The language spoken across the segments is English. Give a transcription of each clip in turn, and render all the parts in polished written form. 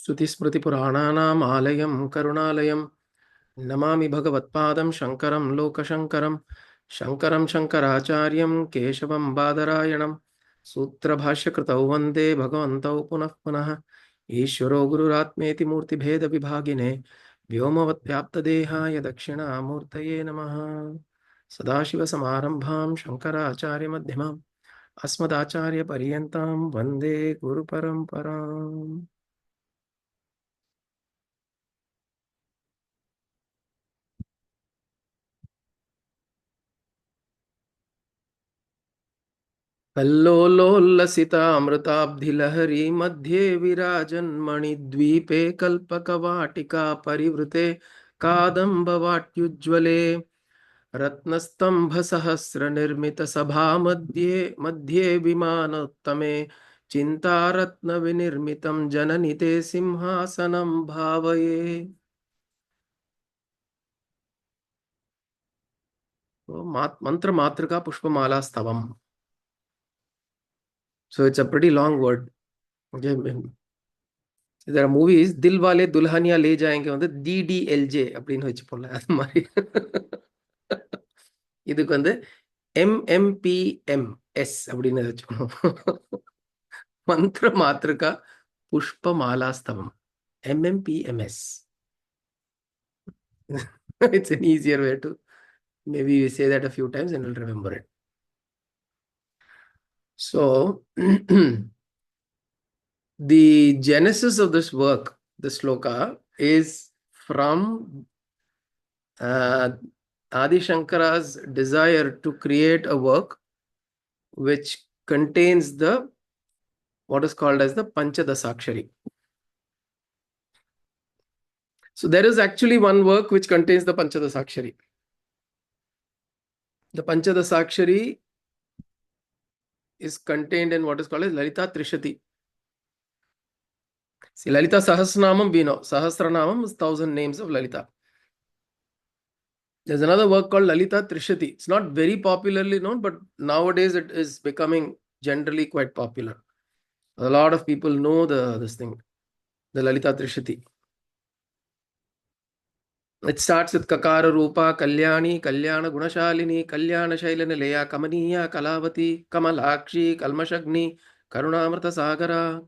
श्रुतिस्मृतिपुराणानाम् आलयं करुणालयं नमामि भगवत्पादं शङ्करं लोकशङ्करं शङ्करं शङ्कराचार्यं केशवं बादरायणं सूत्रभाष्यकृतौ वन्दे भगवन्तौ पुनः पुनः ईश्वरो गुरुरात्मेति मूर्तिभेदविभागिने व्योमवद्व्याप्तदेहाय दक्षिणामूर्तये नमः। सदाशिवसमारम्भां शङ्कराचार्यमध्यमाम् अस्मदाचार्यपर्यन्तां वन्दे गुरुपरम्पराम्। कल्लोलोल्लसितामृताब्धिलहरी मध्ये विराजन्मणिद्वीपे कल्पकवाटिका परिवृते कादम्बवाट्युज्ज्वले रत्नस्तम्भसहस्रनिर्मितसभामध्ये मध्ये विमानोत्तमे चिन्तारत्नविनिर्मितं जननि ते सिंहासनं भावये। मंत्र मातृका पुष्पमाला स्तवम. So it's a pretty long word. Okay. There are movies, Dil Wale Dulhaniya Le Jayenge வந்து DDLJ அப்படின்னு வச்சு போடலாம். அது மாதிரி இதுக்கு வந்து MMPMS அப்படின்னு வச்சுக்கணும். மந்திர மாத்திருக்கா Pushpamala ஸ்தவம். MMPMS. It's an easier way to, maybe we say that a few times and we'll remember it. So the genesis of this work, the sloka, is from Adi Shankara's desire to create a work which contains the what is called as the Panchadasakshari. So there is actually one work which contains the Panchadasakshari. The Panchadasakshari is contained in what is called as Lalita Trishati. See, Lalita Sahasranamam we know. Sahasranamam is 1,000 names of Lalita. There's another work called Lalita Trishati. It's not very popularly known, but nowadays it is becoming generally quite popular. A lot of people know this thing, the Lalita Trishati. It starts with Kakara Rupa, Kalyani, Kalyana Gunashalini, Kalyana Shailanileya, Kamaniya, Kalavati, Kamalakshi, Kalmashagni, Karunamrta Sagara,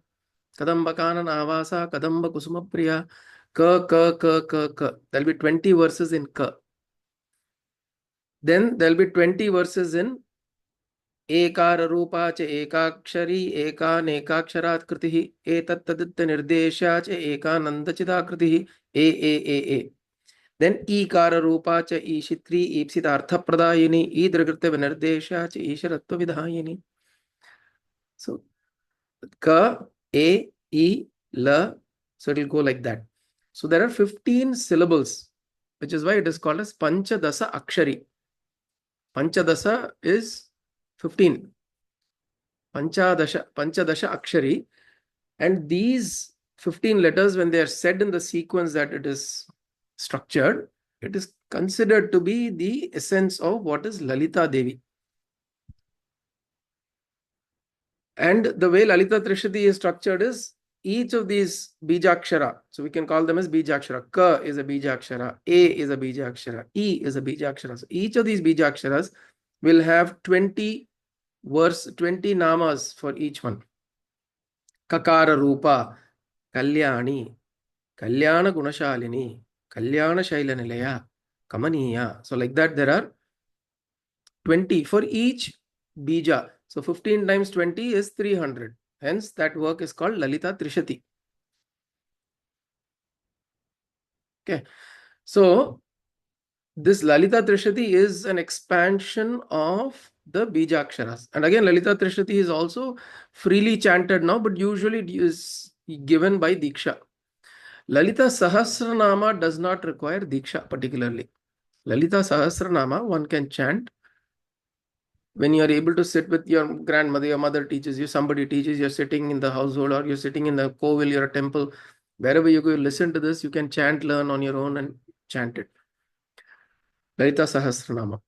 Kadambakana Navasa, Kadamba Kusumapriya, Ka. There'll be 20 verses in Ka. Then there'll be 20 verses in Ekara Rupa cha Ekakshari, Eka Nekaksharat Kritihi, Etat Taditta Nirdesha cha Eka Nandachita Kritihi, A. Then Ikara Rupa cha Ishitri, Ipsitartha Pradayini, Idragrita Vinardesha cha Isharatva Vidhayini. So Ka, A, I, La. So it will go like that. So there are 15 syllables, which is why it is called as Panchadasa Akshari. Panchadasa is 15. Panchadasha Akshari. And these 15 letters, when they are said in the sequence that it is structured, it is considered to be the essence of what is Lalita Devi. And the way Lalita Trishati is structured is each of these Bijakshara, so we can call them as Bijakshara. Ka is a Bijakshara, A is a Bijakshara, E is a Bijakshara. So each of these Bijaksharas will have 20 namas for each one. Kakara Rupa, Kalyani, Kalyana Gunashalini, Kalyana Shailanilaya, Kamaniya. So like that there are 20 for each bija. So 15 times 20 is 300. Hence that work is called Lalita Trishati. Okay. So this Lalita Trishati is an expansion of the Bijaksharas. And again, Lalita Trishati is also freely chanted now, but usually it is given by Diksha. Lalita Sahasranama does not require Diksha particularly. Lalita Sahasranama one can chant when you are able to sit with your grandmother, your mother teaches you, somebody teaches, you're sitting in the household or you're sitting in the kovil, you're a temple, wherever you go, you listen to this, you can chant, learn on your own and chant it. Lalita Sahasranama.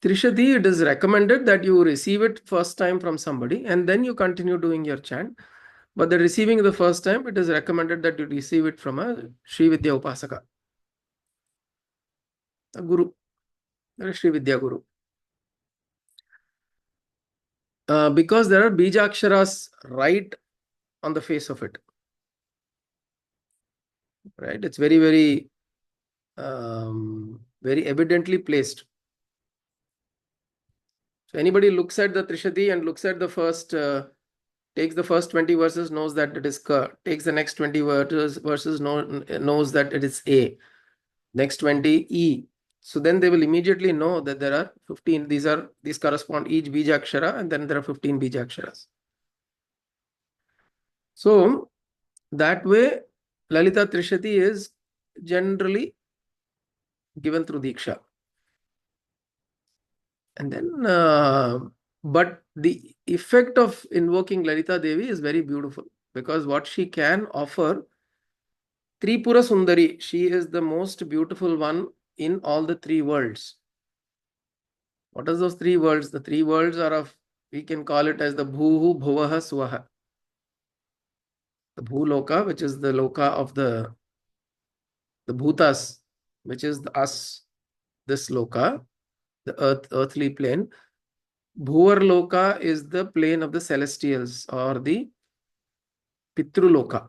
Trishati, it is recommended that you receive it first time from somebody and then you continue doing your chant. But the receiving the first time, it is recommended that you receive it from a Sri Vidya Upasaka, a Guru, a Sri Vidya Guru. Because there are Bijaksharas right on the face of it. Right? It's very, very, very evidently placed. So anybody looks at the Trishati and looks at the first, takes the first 20 verses, knows that it is Ka. Takes the next 20 verses knows that it is A. Next 20 E. So then they will immediately know that there are 15. These correspond each Bijakshara, and then there are 15 Bijaksharas. So that way, Lalita Trishati is generally given through Diksha. And then, but the effect of invoking Lalita Devi is very beautiful, because what she can offer, Tripura Sundari, she is the most beautiful one in all the three worlds. What are those three worlds? The three worlds are of, we can call it as the Bhuhu, Bhuvaha, Swaha. The Bhuloka, which is the Loka of the Bhutas, which is the us, this Loka, the earthly plane. Bhuvar Loka is the plane of the celestials, or the Pitruloka.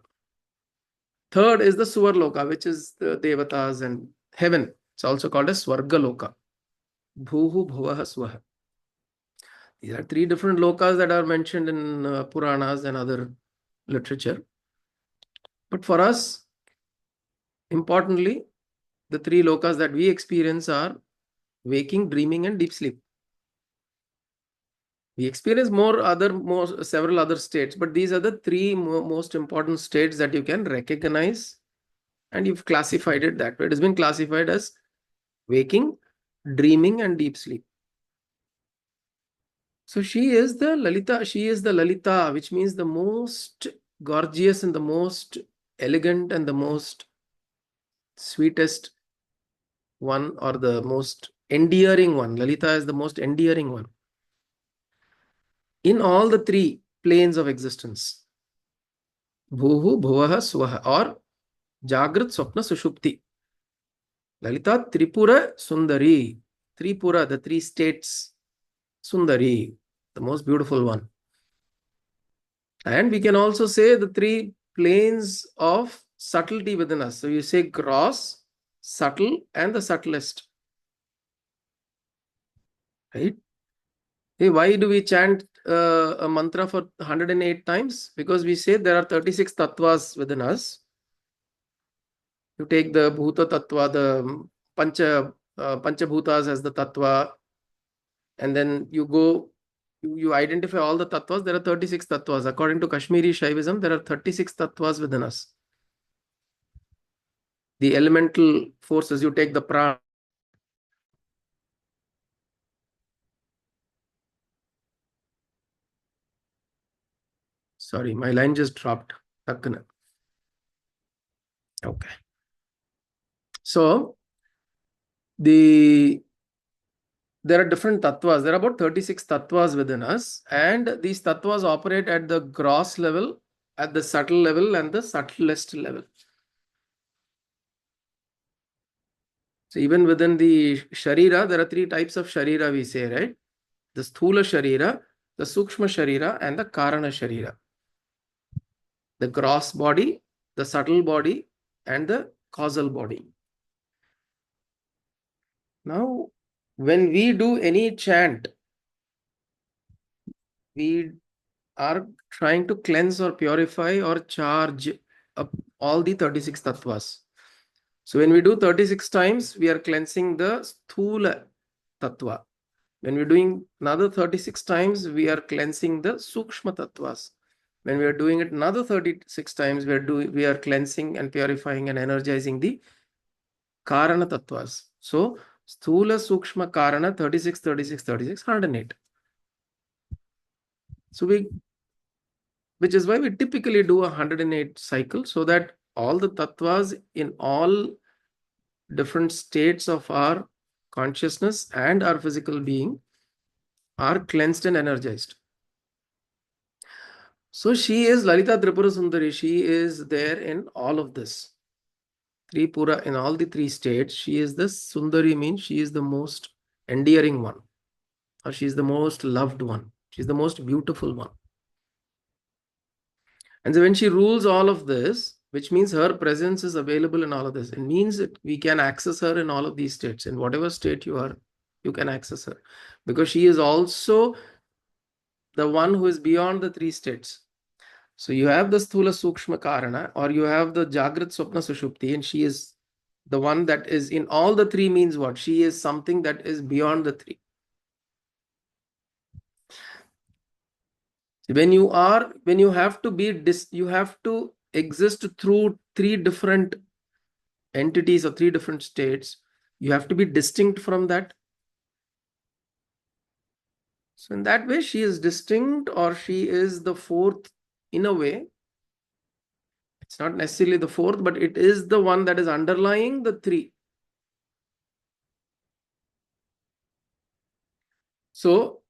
Third is the Suvar Loka, which is the Devatas and heaven. It's also called as Swarga Loka. Bhuhu, Bhuvaha, Swaha. These are three different lokas that are mentioned in Puranas and other literature. But for us, importantly, the three lokas that we experience are waking, dreaming, and deep sleep. We experience several other states, but these are the three most important states that you can recognize, and you've classified it that way. It has been classified as waking, dreaming, and deep sleep. So she is the Lalita, which means the most gorgeous and the most elegant and the most sweetest one, or the most endearing one. Lalita is the most endearing one in all the three planes of existence. Bhuhu, Bhuvaha, Swaha, or Jagrat, Swapna, Sushupti. Lalita Tripura Sundari. Tripura, the three states. Sundari, the most beautiful one. And we can also say the three planes of subtlety within us. So you say gross, subtle, and the subtlest. Right? Hey, why do we chant a mantra for 108 times? Because we say there are 36 tattvas within us. You take the Bhuta Tattva, the Panchabhutas as the Tattva, and then you identify all the Tattvas. There are 36 Tattvas. According to Kashmiri Shaivism, there are 36 Tattvas within us. The elemental forces, you take the prana. Sorry, my line just dropped. Okay. So, there are different tattvas. There are about 36 tattvas within us, and these tattvas operate at the gross level, at the subtle level, and the subtlest level. So even within the Sharira, there are three types of Sharira, we say, right? The Sthula Sharira, the Sukshma Sharira, and the Karana Sharira. The gross body, the subtle body, and the causal body. Now, when we do any chant, we are trying to cleanse or purify or charge up all the 36 tattvas. So when we do 36 times, we are cleansing the Sthula Tattva. When we're doing another 36 times, we are cleansing the Sukshma Tattvas. When we are doing it another 36 times, we are cleansing and purifying and energizing the Karana Tattvas. So Sthula, Sukshma, Karana, 36, 36, 36, 108. So which is why we typically do a 108 cycle, so that all the tattvas in all different states of our consciousness and our physical being are cleansed and energized. So she is Lalita Tripura Sundari. She is there in all of this. Tripura, in all the three states, she is the Sundari, means she is the most endearing one, or she is the most loved one. She is the most beautiful one. And so when she rules all of this, which means her presence is available in all of this, it means that we can access her in all of these states. In whatever state you are, you can access her, because she is also the one who is beyond the three states. So you have the Sthula Sukshma Karana, or you have the Jagrat Swapna Sushupti, and she is the one that is in all the three. Means what? She is something that is beyond the three. When you have to be you have to exist through three different entities or three different states. You have to be distinct from that. So in that way, she is distinct, or she is the fourth in a way. It's not necessarily the fourth, but it is the one that is underlying the three. So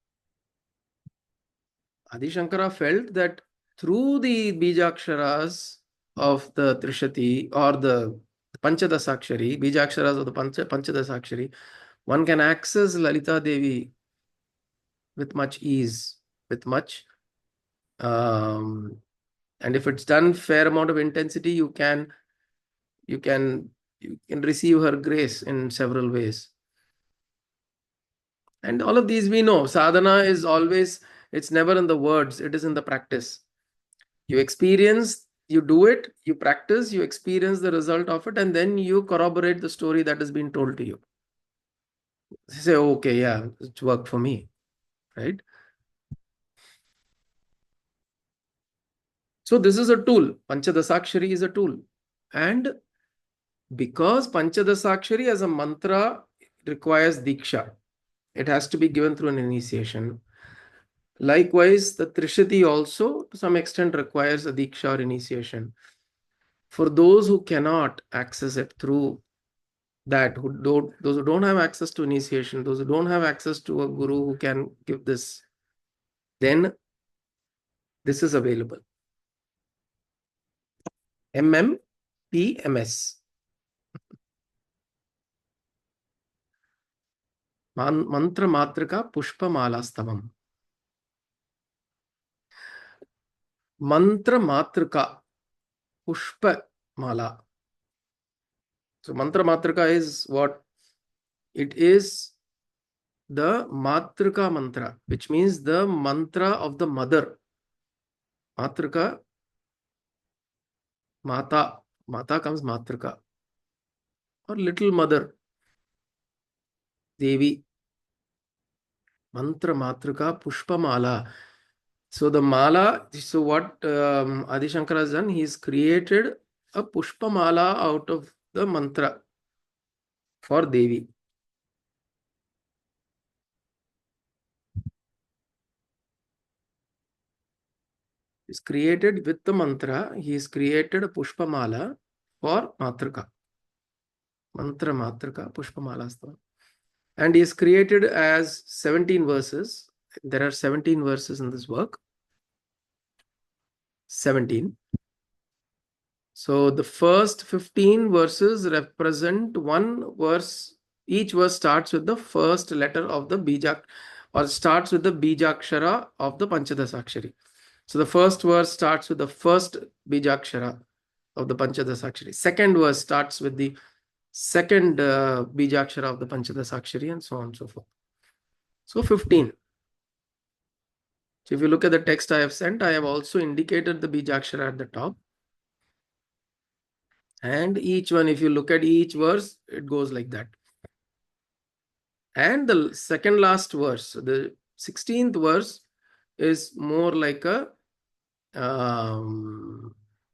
Adi Shankara felt that through the Bijaksharas of the Trishati, or the Panchadasakshari, Bijaksharas of the Panchadasakshari, one can access Lalita Devi with much ease, with much, and if it's done fair amount of intensity, you can receive her grace in several ways. And all of these we know. Sadhana is always, it's never in the words, it is in the practice. You experience, you do it, you practice, you experience the result of it, and then you corroborate the story that has been told to you. You say, okay, yeah, it's worked for me, right? So this is a tool. Panchadasakshari is a tool. And because Panchadasakshari as a mantra requires Diksha, it has to be given through an initiation. Likewise, the Trishati also to some extent requires a Diksha or initiation. For those who cannot access it through that, those who don't have access to initiation, those who don't have access to a guru who can give this, then this is available. MMPMS. Mantra Matruka Pushpamala Stavam. Mantra Matruka Pushpamala. So Mantra Matruka is what? It is the Matruka mantra, which means the mantra of the mother. Matruka, Mata. Mata comes Matruka. Or little mother, Devi. Mantra Matruka Pushpamala. So the mala, so what Adi Shankara has done, he's created a Pushpamala out of the mantra for Devi. He's created with the mantra, he's created a Pushpamala for Matruka. Mantra Matruka Pushpamala Stavam. And he is created as 17 verses. There are 17 verses in this work. 17. So the first 15 verses represent one verse. Each verse starts with the first letter of the Bijak, or starts with the Bijakshara of the Panchadasakshari. So the first verse starts with the first Bijakshara of the Panchadasakshari. Second verse starts with the second Bijakshara of the Panchadasakshari, and so on and so forth. So 15. So if you look at the text I have sent, I have also indicated the Bijakshara at the top. And each one, if you look at each verse, it goes like that. And the second last verse, the 16th verse, is more like a,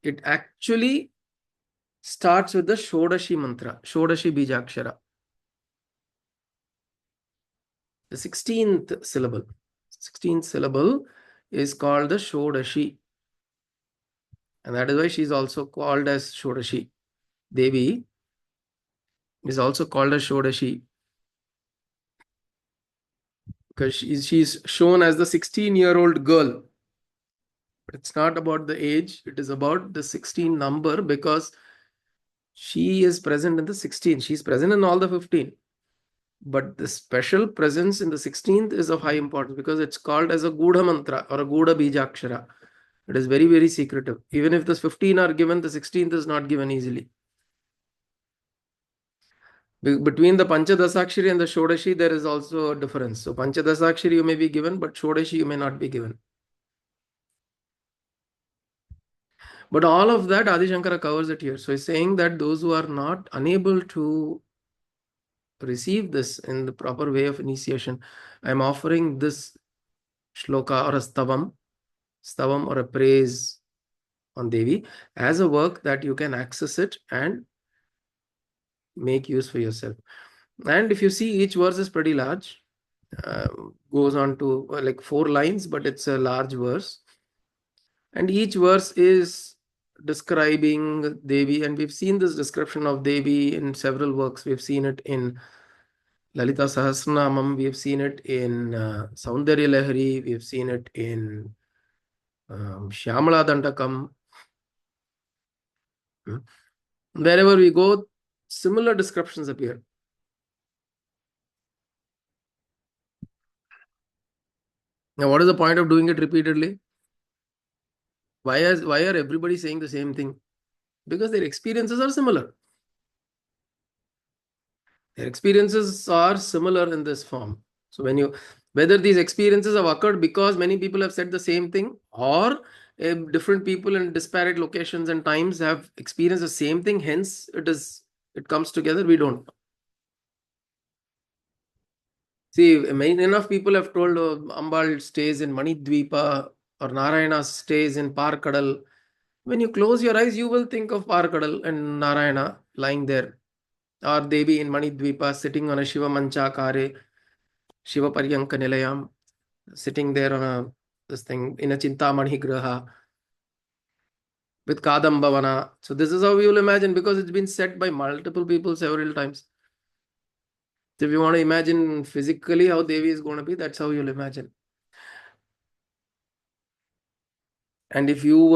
it actually starts with the Shodashi mantra, Shodashi Bijakshara. The 16th syllable. 16th syllable is called the Shodashi. And that is why she is also called as Shodashi. Devi is also called as Shodashi, because she's shown as the 16-year-old girl. But it's not about the age, it is about the 16 number, because she is present in the 16. She's present in all the 15. But the special presence in the 16th is of high importance because it's called as a Gudha Mantra or a Gudha Bijakshara. It is very, very secretive. Even if the 15 are given, the 16th is not given easily. Between the Panchadasakshari and the Shodashi, there is also a difference. So Panchadasakshari you may be given, but Shodashi you may not be given. But all of that Adi Shankara covers it here. So he's saying that those who are not unable to receive this in the proper way of initiation, I'm offering this shloka or a stavam or a praise on Devi as a work that you can access it and make use for yourself. And if you see, each verse is pretty large, goes on to like 4 lines, but it's a large verse. And each verse is describing Devi, and we've seen this description of Devi in several works. We've seen it in Lalita Sahasranamam, we've seen it in Saundarya Lahari, we've seen it in Shyamala Dandakam. Wherever we go, similar descriptions appear. Now, what is the point of doing it repeatedly? Why are everybody saying the same thing? Because their experiences are similar. Their experiences are similar in this form. So whether these experiences have occurred because many people have said the same thing, or different people in disparate locations and times have experienced the same thing, hence it comes together, we don't know. See, many enough people have told Ambal stays in Manidvipa or Narayana stays in Parkadal. When you close your eyes, you will think of Parkadal and Narayana lying there, or Devi in Manidvipa sitting on a Shiva Manchakare, Shiva Paryanka Nilayam, sitting there on this thing in a Chintamani Graha with Kadambavana. So this is how we will imagine, because it's been said by multiple people several times. So if you want to imagine physically how Devi is going to be, that's how you'll imagine. And if you've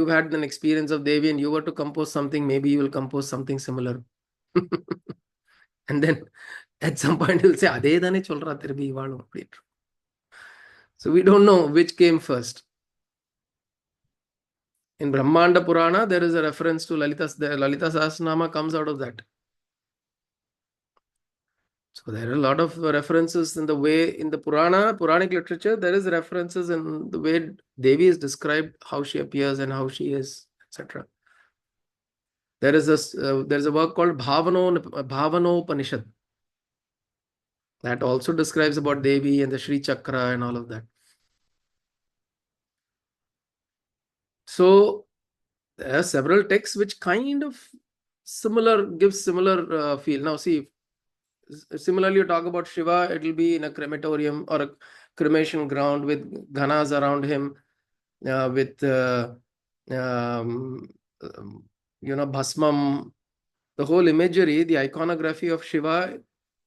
had an experience of Devi and you were to compose something, maybe you will compose something similar. And then at some point you'll say, Ade dane cholra tirbi ivalu. So we don't know which came first. In Brahmanda Purana, there is a reference to Lalita. The Lalita Sahasranama comes out of that. So there are a lot of references in the Puranic literature, there is references in the way Devi is described, how she appears and how she is, etc. There's a work called Bhavanopanishad that also describes about Devi and the Sri Chakra and all of that. So there are several texts which kind of gives similar feel. Now see, similarly you talk about Shiva, it will be in a crematorium or a cremation ground with ghanas around him, with bhasmam. The whole imagery, the iconography of Shiva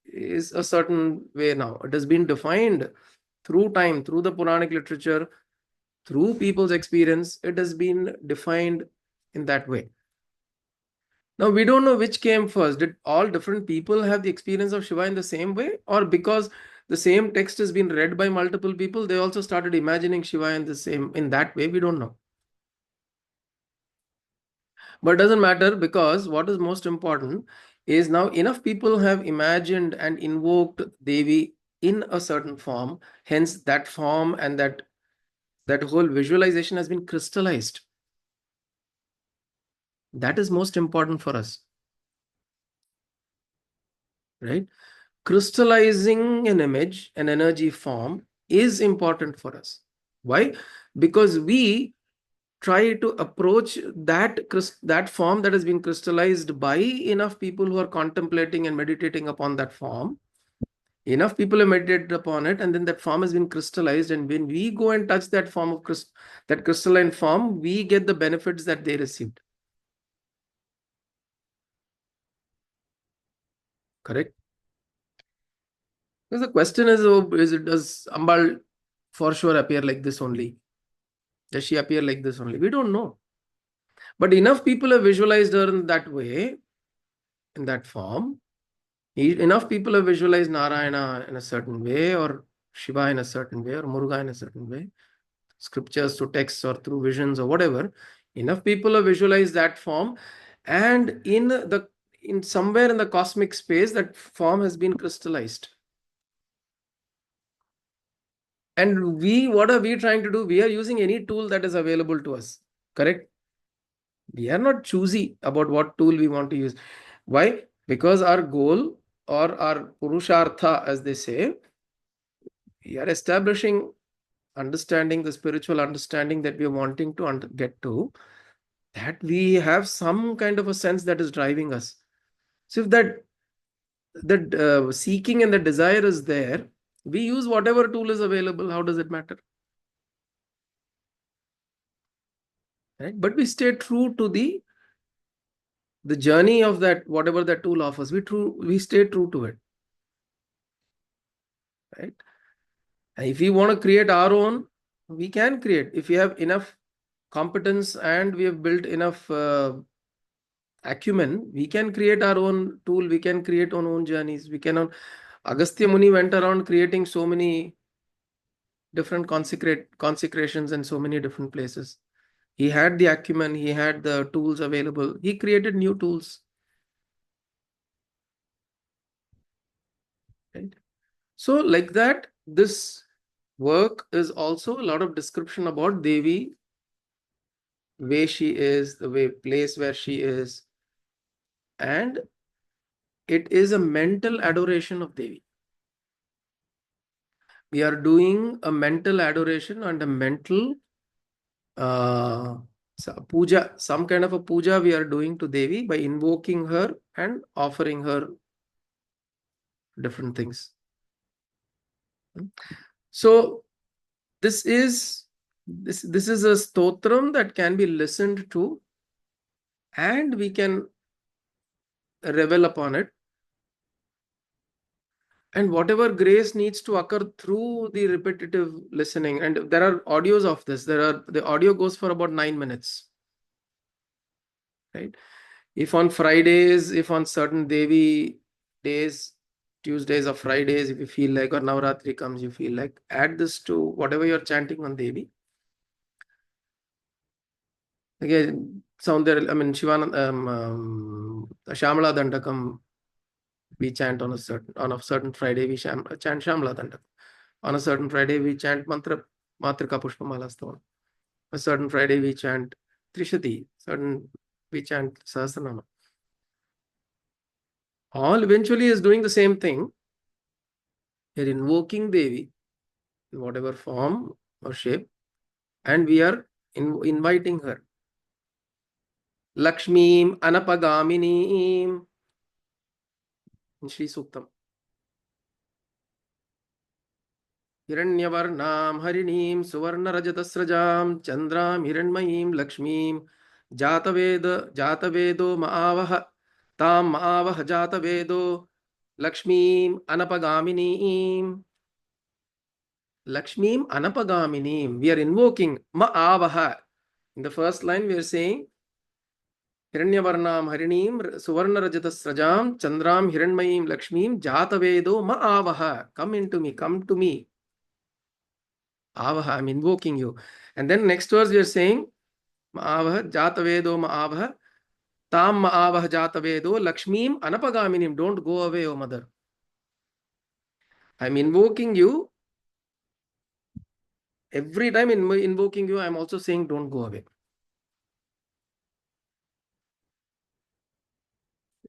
is a certain way now. It has been defined through time, through the Puranic literature, through people's experience. It has been defined in that way. Now, we don't know which came first. Did all different people have the experience of Shiva in the same way? Or because the same text has been read by multiple people, they also started imagining Shiva in that way? We don't know. But it doesn't matter, because what is most important is now enough people have imagined and invoked Devi in a certain form. Hence, that form and that whole visualization has been crystallized. That is most important for us. Right? Crystallizing an image, an energy form, is important for us. Why? Because we try to approach that form that has been crystallized by enough people who are contemplating and meditating upon that form. Enough people have meditated upon it, and then that form has been crystallized. And when we go and touch that form of that crystalline form, we get the benefits that they received. Correct? Because the question is, does Ambal for sure appear like this only? Does she appear like this only? We don't know. But enough people have visualized her in that way, in that form. Enough people have visualized Narayana in a certain way, or Shiva in a certain way, or Muruga in a certain way, scriptures to texts or through visions or whatever. Enough people have visualized that form, and in somewhere in the cosmic space, that form has been crystallized. And what are we trying to do? We are using any tool that is available to us. Correct? We are not choosy about what tool we want to use. Why? Because our goal, or our purushartha, as they say, we are establishing understanding, the spiritual understanding that we are wanting to get to, that we have some kind of a sense that is driving us. So if that seeking and the desire is there, we use whatever tool is available. How does it matter? Right? But we stay true to the journey of that, whatever that tool offers. We stay true to it. Right? And if we want to create our own, we can create. If we have enough competence and we have built enough acumen, we can create our own tool. We can create our own journeys. Agastya Muni went around creating so many different consecrations in so many different places. He had the acumen, he had the tools available. He created new tools. Right? So like that, this work is also a lot of description about Devi, way she is, the place where she is, and it is a mental adoration of Devi. We are doing a mental adoration and a mental puja, some kind of a puja we are doing to Devi by invoking her and offering her different things. So this is a stotram that can be listened to, and we can revel upon it. And whatever grace needs to occur through the repetitive listening, and there are audios of this. The audio goes for about 9 minutes. Right? If on Fridays, if on certain Devi days, Tuesdays or Fridays, if you feel like, or Navratri comes, you feel like, add this to whatever you're chanting on Devi. Again, Soundar, I mean, Shamala Dandakam, we chant on a certain Friday, we chant Shamala Dandakam. On a certain Friday, we chant Matruka Pushpamala Stavam. A certain Friday, we chant Trishati. We chant Sahasranama. All eventually is doing the same thing. We're invoking Devi in whatever form or shape, and we are inviting her. Lakshmim Anapagaminim in Sri Suktam. Hiranyavarnam Harinim Suvarna Rajatasrajam Chandram Hiranmayim Lakshmim Jatavedo Maavaha Tam Maavaha Jatavedo Lakshmim Anapagaminim. Lakshmim Anapagaminim. We are invoking Ma'avaha. In the first line, we are saying Hiranyavarnam Harinim Suvarna Rajatasrajam Chandram Hiranmayim Lakshmim Jatavedo Ma'avaha. Come into me, come to me. Avaha, I'm invoking you. And then next verse we are saying Ma'avaha Jatavedo Ma'avaha Tam Ma'avaha Jatavedo Lakshmim Anapagaminim. Don't go away, O mother. I'm invoking you. Every time in invoking you, I'm also saying don't go away.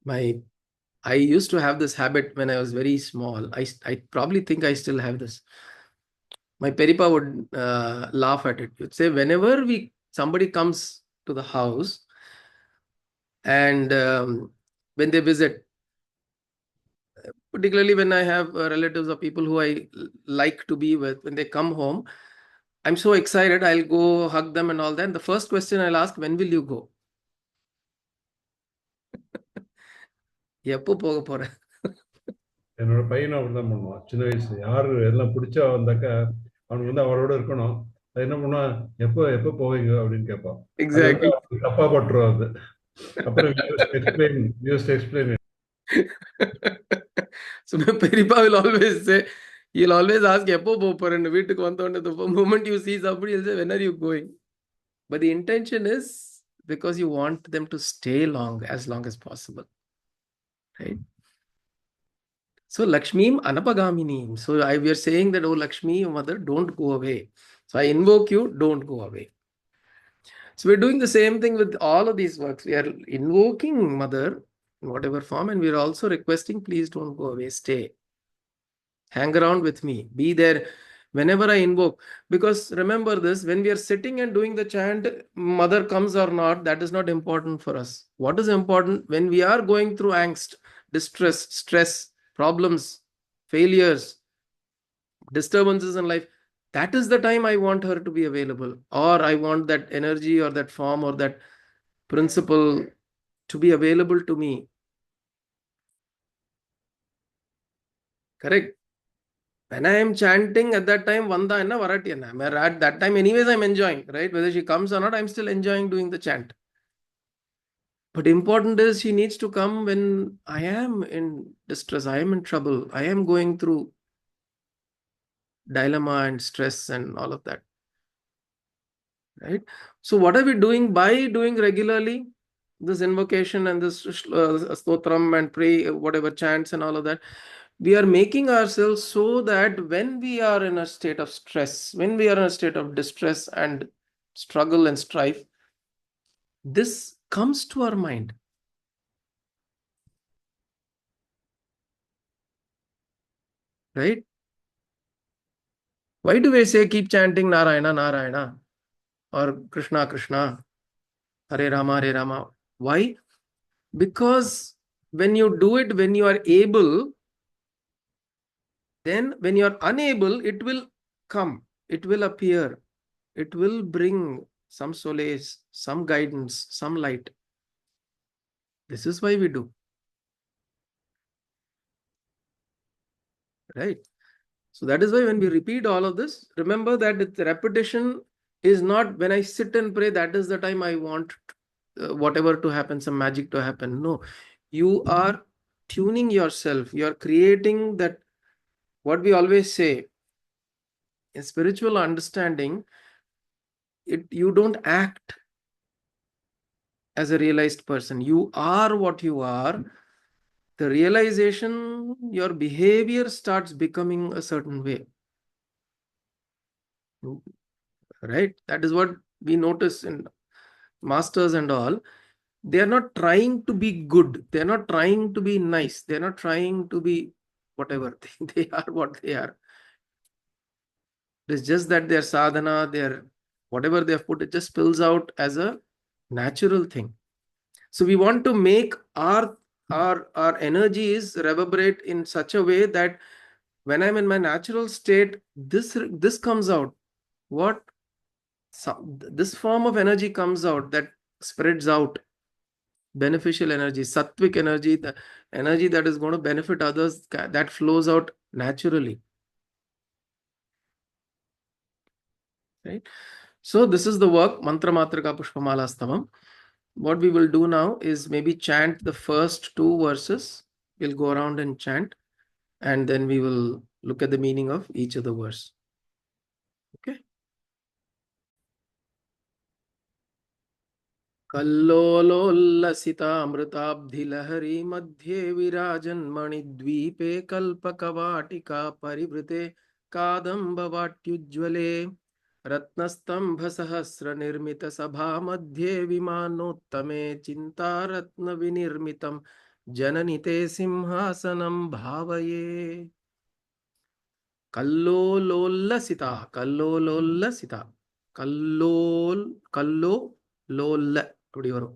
I used to have this habit when I was very small. I probably think I still have this. My Peripa would laugh at it. You'd say whenever somebody comes to the house and when they visit, particularly when I have relatives or people who I like to be with, when they come home, I'm so excited. I'll go hug them and all that. And the first question I'll ask, when will you go? எப்போ போக போற? என்னோட பையனும் அப்படிதான் பண்ணுவான். சின்ன வயசு யாரு எல்லாம் பிடிச்சா வந்தாக்கா அவனுக்கு அவரோட இருக்கணும். என்ன பண்ணுவா, எப்போ எப்போ போவீங்க அப்படின்னு கேட்பான். அது வந்து Exactly. அவனுக்கு தப்பா பட்டுரும் அது. அப்புறம் we used to explain it. So my Peripa will always say, he'll always ask, எப்போ போக போறேன்னு. வீட்டுக்கு வந்தோடனே the moment you see somebody, he'll say, when are you going? But the intention is because you want them to stay as long as possible, right? So Lakshmim Anapagaminim. So we are saying that, oh Lakshmi, mother, don't go away. So I invoke you, don't go away. So we're doing the same thing with all of these works. We are invoking mother in whatever form, and we're also requesting, please don't go away, stay. Hang around with me, be there whenever I invoke. Because remember this, when we are sitting and doing the chant, mother comes or not, that is not important for us. What is important, when we are going through angst, distress, stress, problems, failures, disturbances in life, that is the time I want her to be available, or I want that energy or that form or that principle to be available to me. Correct? When I am chanting at that time, Vanda enna Varati enna. At that time, anyways, I'm enjoying, right? Whether she comes or not, I'm still enjoying doing the chant. But important is she needs to come when I am in distress, I am in trouble, I am going through dilemma and stress and all of that. Right? So what are we doing by doing regularly this invocation and this stotram and pray, whatever chants and all of that? We are making ourselves so that when we are in a state of stress, when we are in a state of distress and struggle and strife, this comes to our mind. Right? Why do we say keep chanting Narayana, Narayana or Krishna, Krishna, Hare Rama, Hare Rama? Why? Because when you do it, when you are able, then when you are unable, it will come, it will appear, it will bring some solace, some guidance, some light. This is why we do. Right? So that is why when we repeat all of this, remember that the repetition is not when I sit and pray, that is the time I want whatever to happen, some magic to happen. No, you are tuning yourself. You are creating that, what we always say, in spiritual understanding, you don't act as a realized person. You are what you are. The realization, your behavior starts becoming a certain way. Right? That is what we notice in masters and all. They are not trying to be good. They are not trying to be nice. They are not trying to be whatever. They are what they are. It's just that their sadhana, their whatever they have put, it just spills out as a natural thing. So we want to make our energies reverberate in such a way that when I'm in my natural state, this comes out. What? This form of energy comes out, that spreads out. Beneficial energy, sattvic energy, the energy that is going to benefit others, that flows out naturally. Right? So this is the work, Mantra Matruka Pushpamala Stavam. What we will do now is maybe chant the first two verses. We'll go around and chant, and then we will look at the meaning of each of the verse. Okay. कल्लोलोल्लसितामृताब्धिलहरी मध्ये विराजन्मणिद्वीपे कल्पकवाटिका परिवृते कादम्बवाट्युज्ज्वले रत्नस्तम्भसहस्रनिर्मितसभामध्ये विमानोत्तमे चिन्तारत्नविनिर्मितं जननि ते सिंहासनं भावये. कल्लोलोल्लसिता, कल्लोलोल्लसिता, कल्लोल அப்படி வரும்.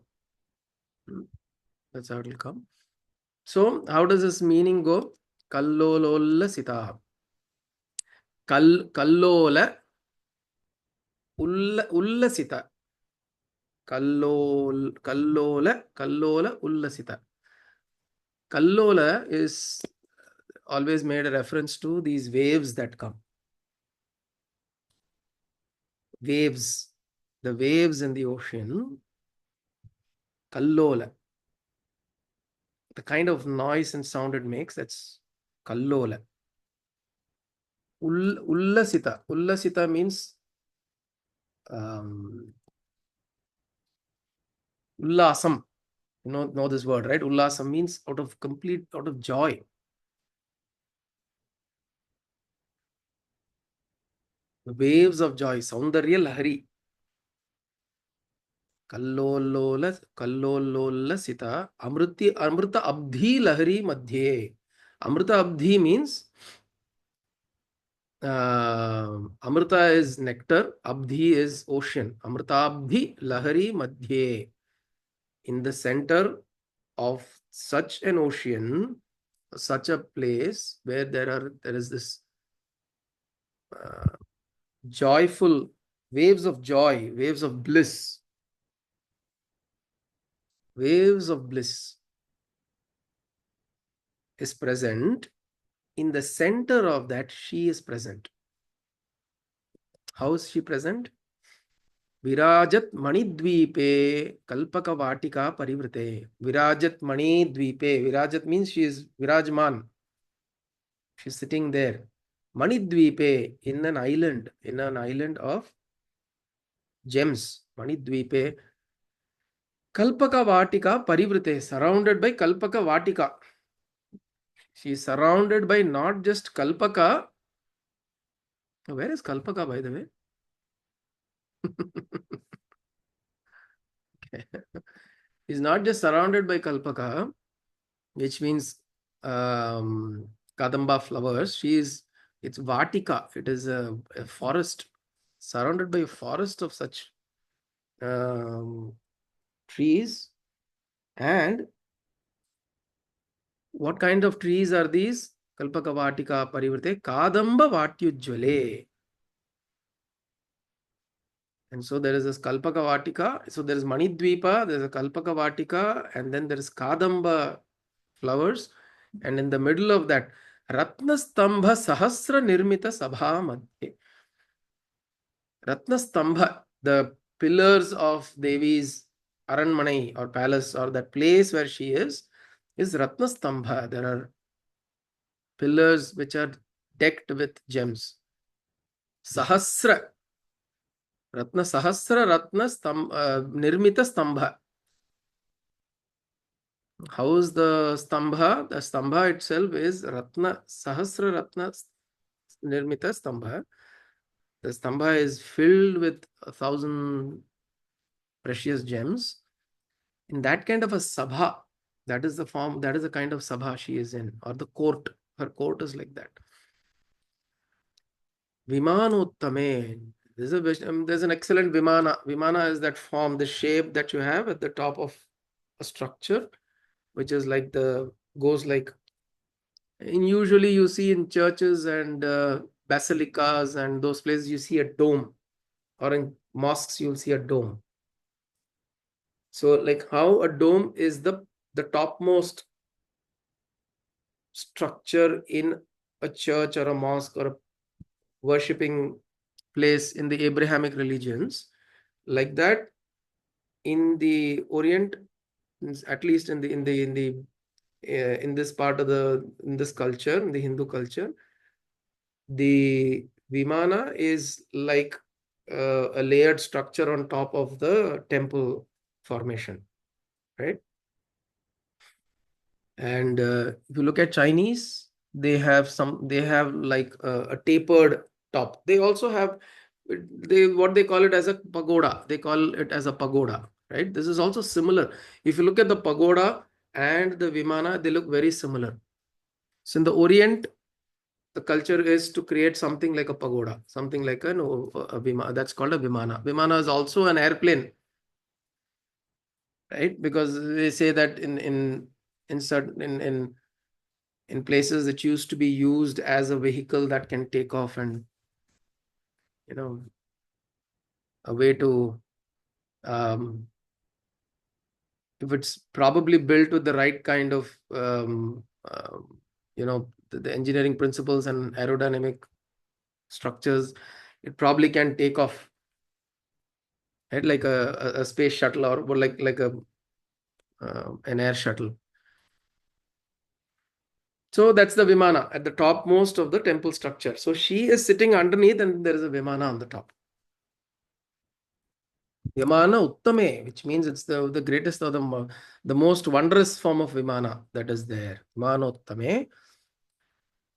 That's how it will come. So how does this meaning go? Kallololla kallola ullasita. Kallola ullasita. Kallola is always made a reference to these waves that come. waves, the waves in the ocean, kallola, the kind of noise and sound it makes, that's kallola. Ullasita. Ullasita means ullasam. You know this word, right? Ullasam means out of joy. The waves of joy. Saundarya lahari. Kallolola sita. Amrita abdhi lahari madhye. Amrita abdhi means Amrita is nectar, Abdhi is ocean. Amritabdhi Lahari Madhye. In the center of such an ocean, such a place where there is this joyful waves of joy, waves of bliss, waves of bliss is present. In the center of that, she is present. How is she present? Virajat Manidvipe Kalpaka Vatika Parivrite. Virajat Manidvipe. Virajat means she is Virajman. She is sitting there. Manidvipe, in an island of gems. Manidvipe. Kalpaka Vatika Parivrite. Surrounded by Kalpaka Vatika. She is surrounded by not just Kalpaka. Where is Kalpaka, by the way? Is not just surrounded by Kalpaka, which means Kadamba flowers. It's Vatika. It is a forest, surrounded by a forest of such trees. And what kind of trees are these? Kalpaka Vatika Parivrte Kadamba Vatyujjvale. And so there is this Kalpaka Vatika. So there is Manidvipa, there is a Kalpaka Vatika, and then there is Kadamba flowers. And in the middle of that, Ratna Stambha Sahasra Nirmita Sabha Madhye. Ratna Stambha, the pillars of Devi's Aranmanai or palace or that place where she is Ratna Stambha. There are pillars which are decked with gems. Sahasra. Ratna Sahasra Ratna Nirmita Stambha. How is the Stambha? The Stambha itself is Ratna Sahasra Ratna Nirmita Stambha. The Stambha is filled with 1,000 precious gems. In that kind of a sabha, that is the kind of sabha she is in, or the court. Her court is like that. Vimanottame. There's an excellent Vimana. Vimana is that form, the shape that you have at the top of a structure, which is like goes like, usually you see in churches and basilicas and those places you see a dome, or in mosques you'll see a dome. So like how a dome is the topmost structure in a church or a mosque or a worshipping place in the Abrahamic religions, like that in the Orient, at least in this part of in this culture, in the Hindu culture, the Vimana is like a layered structure on top of the temple formation, right? And if you look at Chinese, they have like a tapered top. They also have what they call it as a pagoda. They call it as a pagoda, right? This is also similar. If you look at the pagoda and the Vimana, they look very similar. So in the Orient, the culture is to create something like a pagoda, something like a Vimana. That's called a Vimana. Vimana is also an airplane, right? Because they say that in places it used to be used as a vehicle that can take off, and a way to if it's probably built with the right kind of the engineering principles and aerodynamic structures, it probably can take off right? Like a space shuttle, or like an air shuttle. So that's the Vimana at the topmost of the temple structure. So she is sitting underneath, and there is a Vimana on the top. Vimana Uttame, which means it's the greatest, or the most wondrous form of Vimana that is there. Vimana Uttame.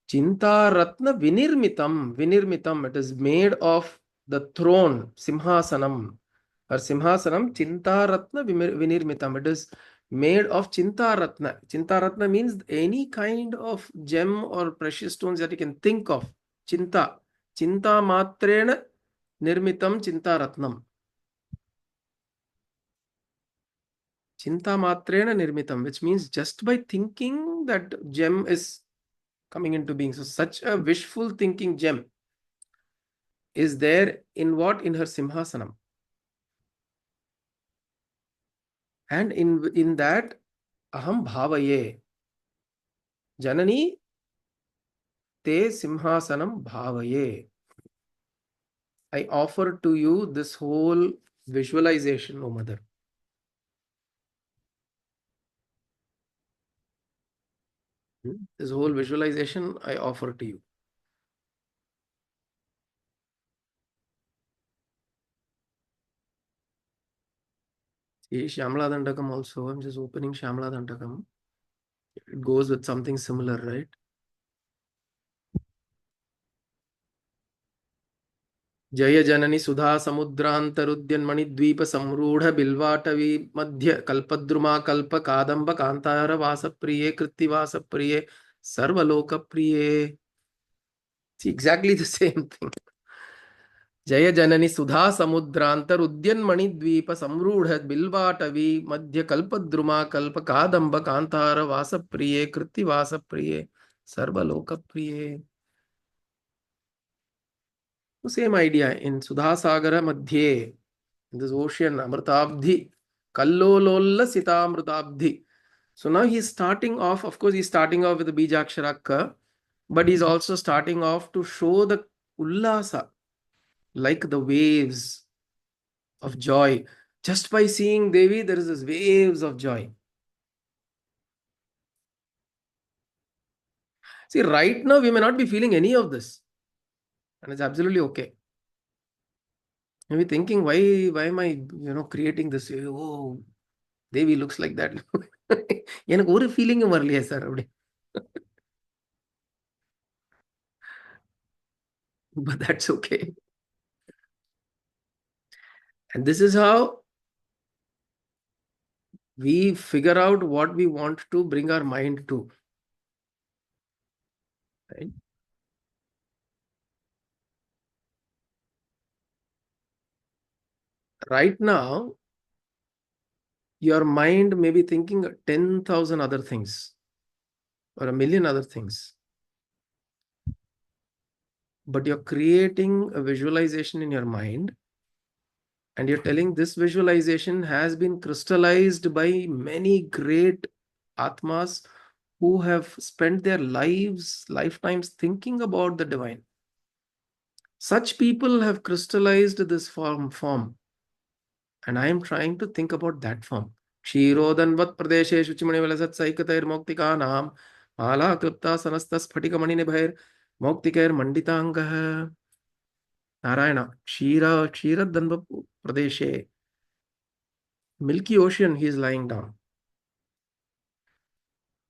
Chinta Ratna Vinirmitam. Vinirmitam. It is made of the throne, Simhasanam. Or Simhasanam, Chinta Ratna Vinirmitam. It is made of Chinta Ratna. Chinta Ratna means any kind of gem or precious stones that you can think of. Chinta. Chinta Matrena Nirmitam Chinta Ratnam. Chinta Matrena Nirmitam, which means just by thinking that gem is coming into being. So such a wishful thinking gem is there in what? In her Simhasanam. And in that, Aham Bhavaye. Janani Te Simhasanam Bhavaye. I offer to you this whole visualization, O Mother. This whole visualization I offer to you. See, Shyamala Dandakam also, I'm just opening Shyamala Dandakam. It goes with something similar, right? जय जननी सुधा समुद्रांतरुद्यन्मणि द्वीप संरूढ़ बिल्वाटवी मध्य कल्पद्रुमा कल्प कादंब कांतार वास प्रिये कृत्तिवास प्रिये सर्वलोक प्रिये. See, exactly the same thing. जय जननी सुधा समुद्रांतरुद्यन्मणि द्वीप संरूढ़ बिल्वाटवी मध्य कल्पद्रुमा कल्प कादंब कांतार वास प्रिये कृत्तिवास प्रिये सर्वलोक प्रिये. The same idea in Sudhasagara Madhye, in this ocean, Amritabdhi, Kallololla Sita Amritabdhi. So now he's starting off, of course, he's starting off with the Bijaksharaka, but he's also starting off to show the Ullasa, like the waves of joy. Just by seeing Devi, there is this waves of joy. See, right now we may not be feeling any of this, and it's absolutely okay. Maybe thinking, why am I, creating this? Oh, Devi looks like that. எனக்கு ஒரு ஃபீலிங்கும் வரலையே sir அப்படி. But that's okay. And this is how we figure out what we want to bring our mind to. Right? Right now, your mind may be thinking 10,000 other things or a million other things. But you're creating a visualization in your mind, and you're telling this visualization has been crystallized by many great Atmas who have spent their lifetimes thinking about the divine. Such people have crystallized this form. And I am trying to think about that form. Kshirodanvat pradeshe shuchimani valasat saikatair moktikanam mala klipta sanastas phatikamani nibhair moktikair manditangah. Narayana, Kshirodanvat pradeshe. Milky Ocean, he is lying down.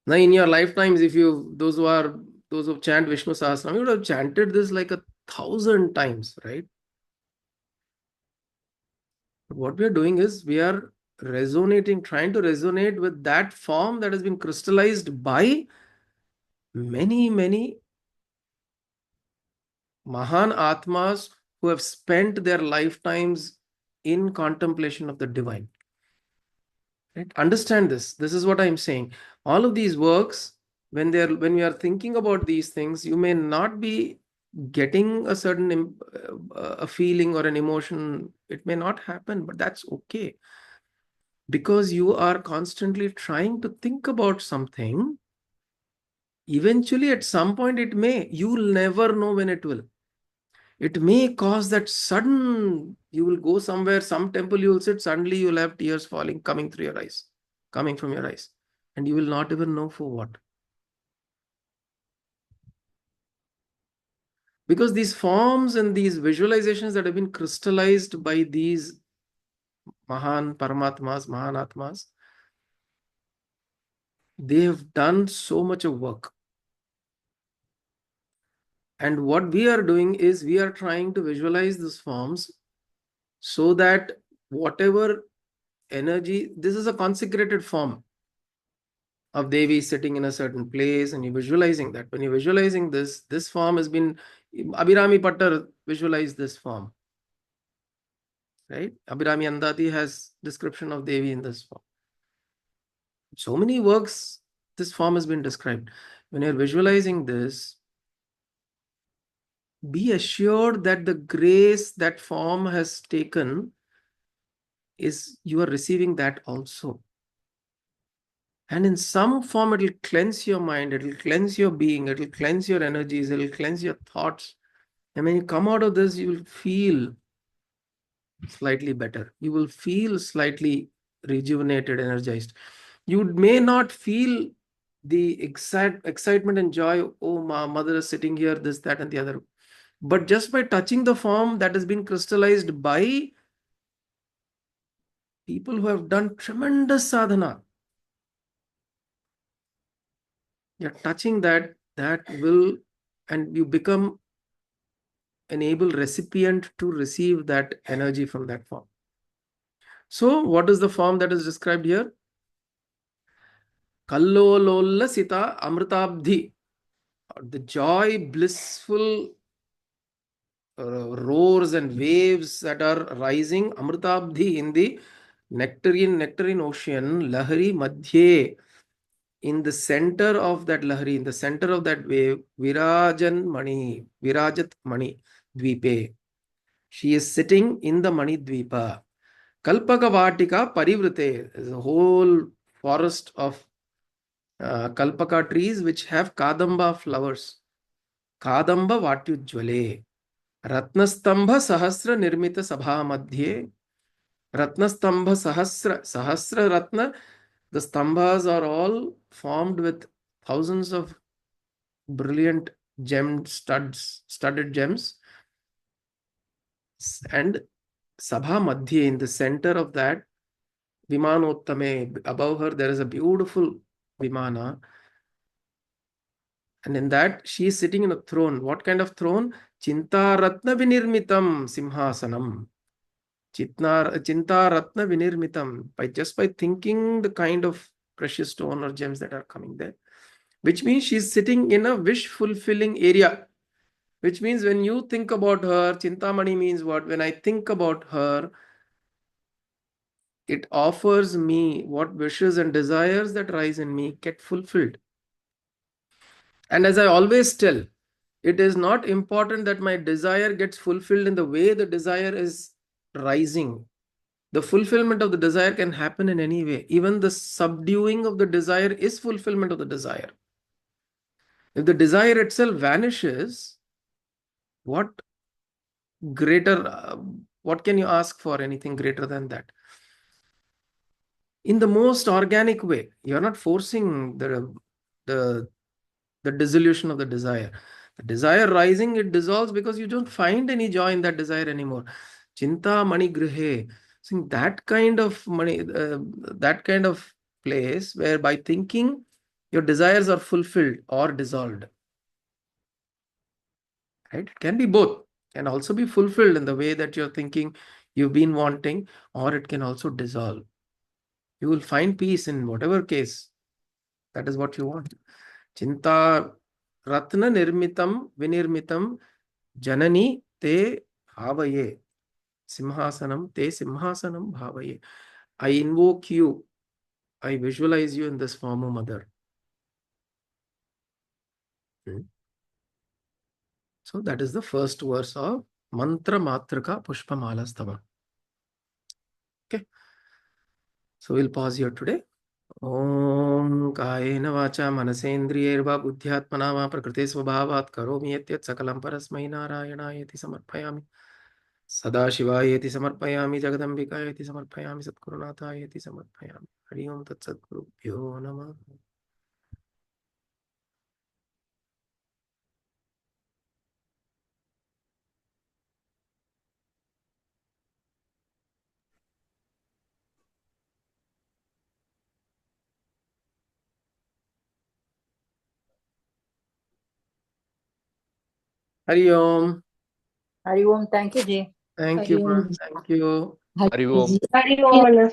Now, in your lifetimes, if those who chant Vishnu Sahasranam, you would have chanted this like 1,000 times, right? But what we are doing is we are trying to resonate with that form that has been crystallized by many, many Mahan Atmas who have spent their lifetimes in contemplation of the divine. Right? Understand this. This is what I'm saying. All of these works, when we are thinking about these things, you may not be getting a certain a feeling or an emotion. It may not happen, but that's okay. Because you are constantly trying to think about something, eventually at some point it may. You'll never know when it will. It may cause that sudden, you will go somewhere, some temple you will sit, suddenly you will have tears falling, coming through your eyes, coming from your eyes. And you will not even know for what. Because these forms and these visualizations that have been crystallized by these Mahan Paramatmas, Mahanatmas, they have done so much of work. And what we are doing is we are trying to visualize these forms so that whatever energy, this is a consecrated form of Devi sitting in a certain place, and you're visualizing that. When you're visualizing this form has been, Abhirami Pattar visualized this form, right? Abhirami Andati has description of Devi in this form. So many works, this form has been described. When you're visualizing this, be assured that the grace that form has taken is you are receiving that also. And in some form, it will cleanse your mind, it will cleanse your being, it will cleanse your energies, it will cleanse your thoughts. And when you come out of this, you will feel slightly better. You will feel slightly rejuvenated, energized. You may not feel the excitement and joy, oh, my mother is sitting here, this, that, and the other. But just by touching the form that has been crystallized by people who have done tremendous sadhana, you're touching that will, and you become an able recipient to receive that energy from that form. So what is the form that is described here? Kallololla sita amritabdhi, the joy, blissful roars and waves that are rising, amritabdhi, in the nectarine ocean, lahari madhye, in the center of that lahari, in the center of that wave, virajat mani dvipe. She is sitting in the Mani Dvipa. Kalpaka Vatika Parivrite is a whole forest of Kalpaka trees which have Kadamba flowers. Kadamba Vatyujvale. Ratnastambha Sahasra Nirmita Sabha Madhye. Ratnastambha Sahasra Ratna. The stambhas are all formed with thousands of brilliant studded gems. And Sabha Madhye, in the center of that, Vimanottame, above her there is a beautiful Vimana. And in that she is sitting in a throne. What kind of throne? Chinta Ratna Vinirmitam Simhasanam. Chinta Ratna Vinirmitam. Just by thinking the kind of precious stone or gems that are coming there. Which means she's sitting in a wish fulfilling area. Which means when you think about her, Chintamani means what? When I think about her, it offers me what wishes and desires that rise in me get fulfilled. And as I always tell, it is not important that my desire gets fulfilled in the way the desire is rising. The fulfillment of the desire can happen in any way. Even the subduing of the desire is fulfillment of the desire. If the desire itself vanishes, what greater, what can you ask for anything greater than that? In the most organic way, you're not forcing the dissolution of the desire. The desire rising, it dissolves because you don't find any joy in that desire anymore. Chinta mani grihe. So that kind of money, that kind of place where by thinking your desires are fulfilled or dissolved. Right? It can be both. It can also be fulfilled in the way that you're thinking you've been wanting, or it can also dissolve. You will find peace in whatever case. That is what you want. Chinta Ratna Nirmitam Vinirmitam Janani Te Bhavaye. Simhasanam Te Simhasanam Bhavaye. I invoke you. I visualize you in this form, O Mother. So that is the first verse of Mantra Matruka Pushpamala Stavam. Okay. So we'll pause here today. ॐ कायेन वाचा मनसेन्द्रियैर्वा बुद्ध्यात्मना वा प्रकृते स्वभावात् करोमि यत् सकलं परस्मै नारायणायेति समर्पयामि। सदाशिवायेति समर्पयामि, जगदम्बिकायेति समर्पयामि, सद्गुरुनाथायेति समर्पयामि। हरि ओं तत्सद्गुरुभ्यो नमः। हरि ओम। हरि ओम। थैंक यू जी। Thank Hari you Om ma'am, thank you. Hari Om. Hari Om.